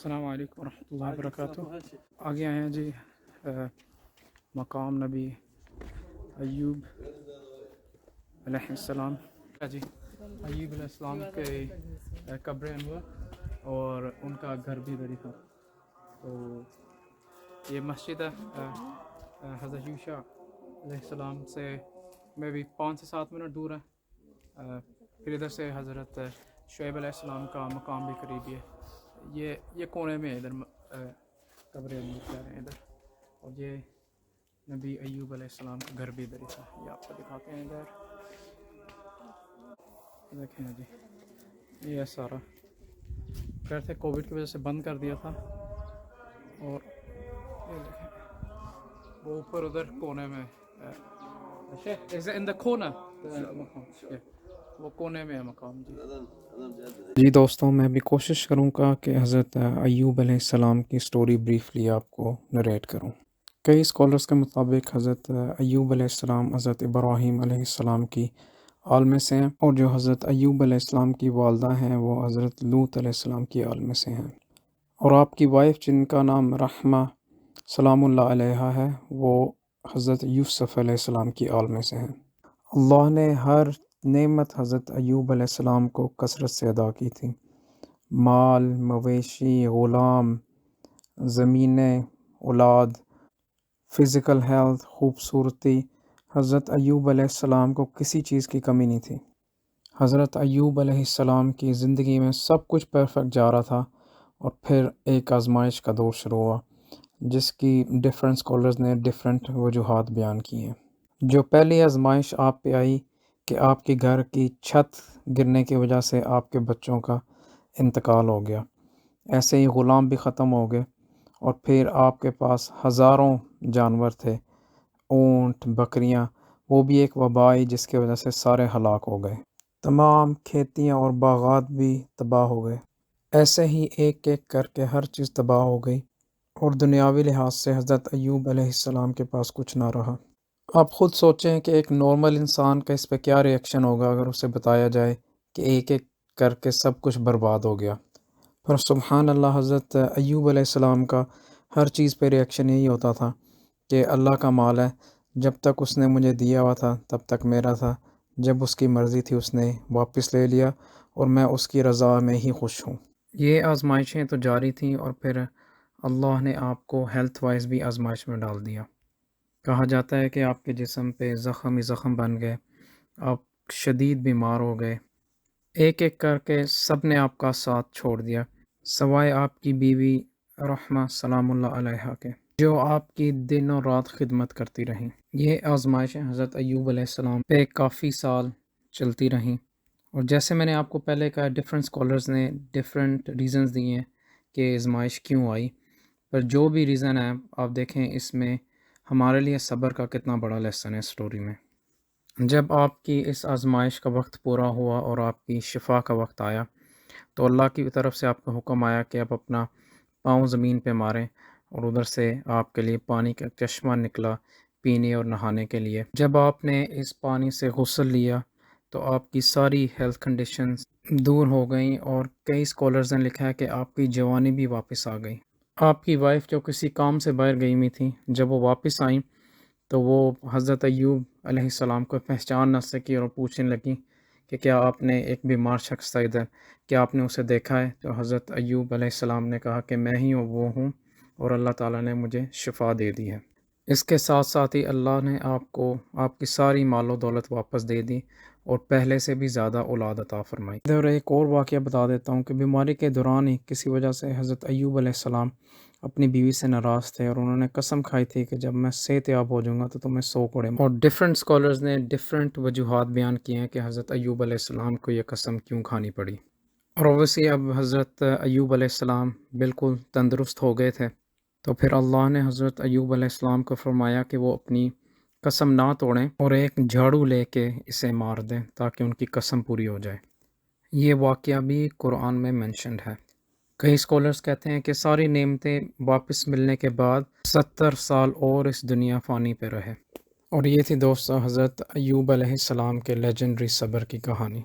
السلام علیکم ورحمۃ اللہ وبرکاتہ۔ آگے آئے ہیں جی مقام نبی ایوب علیہ السلام جی ایوب علیہ السلام کے قبر انور اور ان کا گھر بھی ادھر ہی تھا۔ تو یہ مسجد حضرت یوشع علیہ السلام سے میں بھی 5 سے 7 منٹ دور ہے۔ پھر ادھر سے حضرت شعیب علیہ السلام کا مقام بھی قریبی ہے۔ یہ کونے میں ہے ادھر قبر انور کہہ رہے ہیں ادھر، اور یہ نبی ایوب علیہ السلام کا گھر بھی ادھر ہی تھا۔ یہ آپ کو دکھاتے ہیں ادھر، دیکھیں جی یہ سارا گھر تھے، کووڈ کی وجہ سے بند کر دیا تھا۔ اور یہ دیکھیں وہ اوپر ادھر کونے میں وہ کونے میں ہے مقام جی دوستوں، میں بھی کوشش کروں گا کہ حضرت ایوب علیہ السلام کی سٹوری بریفلی آپ کو نریٹ کروں۔ کئی اسکالرز کے مطابق حضرت ایوب علیہ السلام حضرت ابراہیم علیہ السلام کی آل میں سے ہیں، اور جو حضرت ایوب علیہ السلام کی والدہ ہیں وہ حضرت لوط علیہ السلام کی آل میں سے ہیں، اور آپ کی وائف جن کا نام رحمہ سلام اللہ علیہ ہے وہ حضرت یوسف علیہ السلام کی آل میں سے ہیں۔ اللہ نے ہر نعمت حضرت ایوب علیہ السلام کو کثرت سے ادا کی تھی، مال، مویشی، غلام، زمینیں، اولاد، فزیکل ہیلتھ، خوبصورتی۔ حضرت ایوب علیہ السلام کو کسی چیز کی کمی نہیں تھی۔ حضرت ایوب علیہ السلام کی زندگی میں سب کچھ پرفیکٹ جا رہا تھا، اور پھر ایک آزمائش کا دور شروع ہوا جس کی ڈیفرنٹ اسکالرز نے ڈیفرنٹ وجوہات بیان کی ہیں۔ جو پہلی آزمائش آپ پہ آئی کہ آپ کے گھر کی چھت گرنے کی وجہ سے آپ کے بچوں کا انتقال ہو گیا، ایسے ہی غلام بھی ختم ہو گئے، اور پھر آپ کے پاس ہزاروں جانور تھے، اونٹ، بکریاں، وہ بھی ایک وبا آئی جس کی وجہ سے سارے ہلاک ہو گئے، تمام کھیتیاں اور باغات بھی تباہ ہو گئے۔ ایسے ہی ایک ایک کر کے ہر چیز تباہ ہو گئی، اور دنیاوی لحاظ سے حضرت ایوب علیہ السلام کے پاس کچھ نہ رہا۔ آپ خود سوچیں کہ ایک نارمل انسان کا اس پہ کیا ری ایکشن ہوگا اگر اسے بتایا جائے کہ ایک ایک کر کے سب کچھ برباد ہو گیا۔ پر سبحان اللہ، حضرت ایوب علیہ السلام کا ہر چیز پہ ری ایکشن یہی ہوتا تھا کہ اللہ کا مال ہے، جب تک اس نے مجھے دیا ہوا تھا تب تک میرا تھا، جب اس کی مرضی تھی اس نے واپس لے لیا، اور میں اس کی رضا میں ہی خوش ہوں۔ یہ آزمائشیں تو جاری تھیں، اور پھر اللہ نے آپ کو ہیلتھ وائز بھی آزمائش میں ڈال دیا۔ کہا جاتا ہے کہ آپ کے جسم پہ زخم ہی زخم بن گئے، آپ شدید بیمار ہو گئے، ایک ایک کر کے سب نے آپ کا ساتھ چھوڑ دیا سوائے آپ کی بیوی رحمہ سلام اللہ علیہ کے، جو آپ کی دن اور رات خدمت کرتی رہیں۔ یہ آزمائشیں حضرت ایوب علیہ السلام پہ کافی سال چلتی رہیں، اور جیسے میں نے آپ کو پہلے کہا ڈیفرنٹ اسکالرز نے ڈیفرنٹ ریزنز دیے ہیں کہ آزمائش کیوں آئی، پر جو بھی ریزن ہے آپ دیکھیں اس میں ہمارے لیے صبر کا کتنا بڑا لیسن ہے اسٹوری میں۔ جب آپ کی اس آزمائش کا وقت پورا ہوا اور آپ کی شفا کا وقت آیا تو اللہ کی طرف سے آپ کا حکم آیا کہ آپ اپنا پاؤں زمین پہ ماریں، اور ادھر سے آپ کے لیے پانی کا چشمہ نکلا پینے اور نہانے کے لیے۔ جب آپ نے اس پانی سے غسل لیا تو آپ کی ساری ہیلتھ کنڈیشنز دور ہو گئیں، اور کئی اسکالرز نے لکھا ہے کہ آپ کی جوانی بھی واپس آ گئی۔ آپ کی وائف جو کسی کام سے باہر گئی ہوئی تھی، جب وہ واپس آئیں تو وہ حضرت ایوب علیہ السلام کو پہچان نہ سکی، اور پوچھنے لگیں کہ کیا آپ نے ایک بیمار شخص تھا ادھر، کیا آپ نے اسے دیکھا ہے؟ تو حضرت ایوب علیہ السلام نے کہا کہ میں ہی وہ ہوں، اور اللہ تعالیٰ نے مجھے شفا دے دی ہے۔ اس کے ساتھ ساتھ ہی اللہ نے آپ کو آپ کی ساری مال و دولت واپس دے دی، اور پہلے سے بھی زیادہ اولاد عطا فرمائی۔ ادھر ایک اور واقعہ بتا دیتا ہوں کہ بیماری کے دوران ہی کسی وجہ سے حضرت ایوب علیہ السلام اپنی بیوی سے ناراض تھے، اور انہوں نے قسم کھائی تھی کہ جب میں صحت یاب ہو جاؤں گا تو تمہیں 100 کوڑے، اور ڈیفرنٹ اسکالرز نے ڈیفرنٹ وجوہات بیان کیے ہیں کہ حضرت ایوب علیہ السلام کو یہ قسم کیوں کھانی پڑی۔ اور اوبویسلی اب حضرت ایوب علیہ السلام بالکل تندرست ہو گئے تھے، تو پھر اللہ نے حضرت ایوب علیہ السلام کو فرمایا کہ وہ اپنی قسم نہ توڑیں اور ایک جھاڑو لے کے اسے مار دیں تاکہ ان کی قسم پوری ہو جائے۔ یہ واقعہ بھی قرآن میں منشنڈ ہے۔ کئی اسکالرز کہتے ہیں کہ ساری نعمتیں واپس ملنے کے بعد 70 سال اور اس دنیا فانی پہ رہے۔ اور یہ تھی دوستو حضرت ایوب علیہ السلام کے لیجنڈری صبر کی کہانی۔